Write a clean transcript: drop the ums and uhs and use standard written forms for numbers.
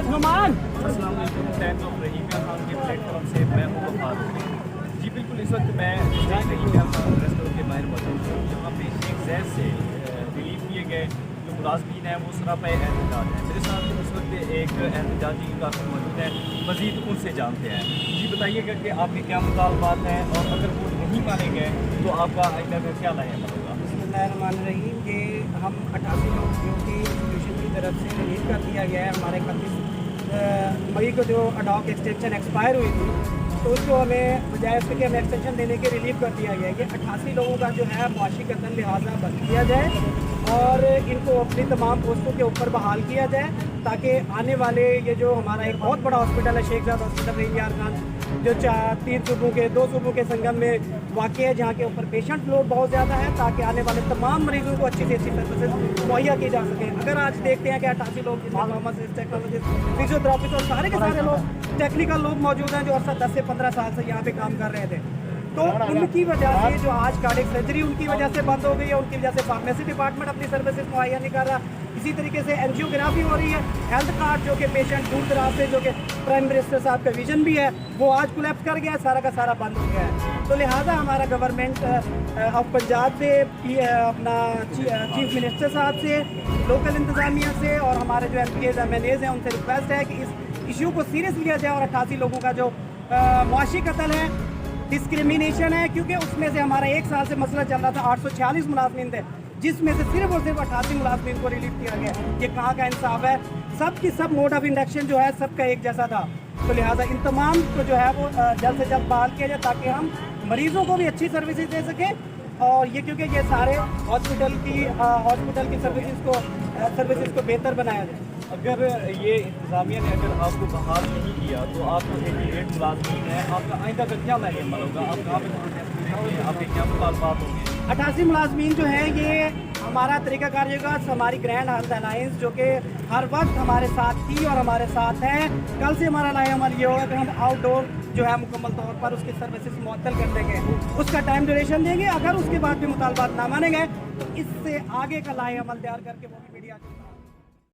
नुमान अस्सलाम वालेकुम। Times of Rahimiya Khan के प्लेटफॉर्म से मैं हूँ वफाद हुसैन। जी बिल्कुल, इस वक्त मैं रहीमिया खान रेस्टोरेंट के बाहर मौजूद हूँ, जहाँ पे शेख जैद से रिलीफ किए गए जो मुलाजमीन हैं वो सरापा एहतजाज हैं। मेरे साथ इस वक्त एक एहतजाजी काफ़ी मौजूद है, मज़ीद उनसे जानते हैं। जी बताइएगा कि आपके क्या मुतालबात हैं और अगर वो नहीं माने गए तो आपका आइंदा का क्या लाया होगा? बिस्मिल्लाहिर्रहमानिर्रहीम कि हम 88 लोग जो कि इंस्टीट्यूशन की तरफ से रिलीव कर दिया गया है। हमारे 31 मई को जो अडॉक एक्सटेंशन एक्सपायर हुई थी, तो उसको हमें बजाय उसके कि हमें एक्सटेंशन देने के रिलीव कर दिया गया है कि 88 लोगों का जो है मुआशी कतन लिहाजा बंद किया जाए और इनको अपनी तमाम पोस्टों के ऊपर बहाल किया जाए, ताकि आने वाले ये जो हमारा एक बहुत बड़ा हॉस्पिटल है शेख ज़ाद हॉस्पिटल रहीमिया खान, जो 3 सूबों के 2 सूबों के संगम में वाक़ है, जहाँ के ऊपर पेशेंट लोड बहुत ज़्यादा है, ताकि आने वाले तमाम मरीजों को अच्छी से अच्छी सर्विसेज मुहैया की जा सके। अगर आज देखते हैं कि 88 लोग जिसमें फार्मासिस्ट, टेक्नोलॉजिस्ट, फिजियोथेरापिस्ट और सारे के सारे लोग टेक्निकल लोग मौजूद हैं जो अरसा 10 से 15 साल से यहाँ पे काम कर रहे थे, तो उनकी वजह से जो आज कार्डियक सर्जरी उनकी वजह से बंद हो गई है, उनकी वजह से फार्मेसी डिपार्टमेंट अपनी सर्विसेज मुहैया नहीं कर रहा। इसी तरीके से एंजियोग्राफी हो रही है, हेल्थ कार्ड जो कि पेशेंट दूर दराज से, जो कि प्राइम मिनिस्टर साहब का विजन भी है, वो आज कोलैप्स कर गया है, सारा का सारा बंद हो गया है। तो लिहाजा हमारा गवर्नमेंट ऑफ पंजाब से, अपना चीफ मिनिस्टर साहब से, लोकल इंतज़ामिया से और हमारे जो MPs MNAs हैं उनसे रिक्वेस्ट है कि इस इशू को सीरियस लिया जाए और 88 लोगों का जो मुआशी कत्ल है, डिस्क्रिमिनेशन है, क्योंकि उसमें से हमारा 1 साल से मसला चल रहा था, 846 मुलाजमीन थे, जिसमें से सिर्फ और सिर्फ 88 मुलाजमीन को रिलीफ किया गया। ये कहाँ का इंसाफ है? सब की सब मोड ऑफ इंडक्शन जो है सबका एक जैसा था। तो लिहाजा इन तमाम को जो है वो जल्द से जल्द बहाल किया जाए, ताकि हम मरीज़ों को भी अच्छी सर्विसेज दे सकें। और ये क्योंकि ये सारे हॉस्पिटल की सर्विसेज को बेहतर बनाया जाए। अगर ये इंतज़ामिया ने अगर आपको बहाल नहीं किया तो आपको 88 मुलाजमीन है, आपका आइंदा का क्या लाया अमल होगा? आप कहाँ पे प्रोटेस्ट करेंगे? आपके क्या मुतालबात होंगे? 88 मुलाजमीन जो है, ये हमारा तरीक़ाकार होगा, हमारी ग्रैंड हेल्थ अलायंस जो कि हर वक्त हमारे साथ थी और हमारे साथ है, कल से हमारा लाया अमल ये होगा कि हम आउटडोर जो है मुकम्मल तौर पर उसकी सर्विसेज मुअत्तल कर देंगे, उसका टाइम ड्यूरेशन देंगे। अगर उसके बाद भी मुतालबात ना माने गए तो इससे आगे का लाया अमल तैयार करके वो भी मीडिया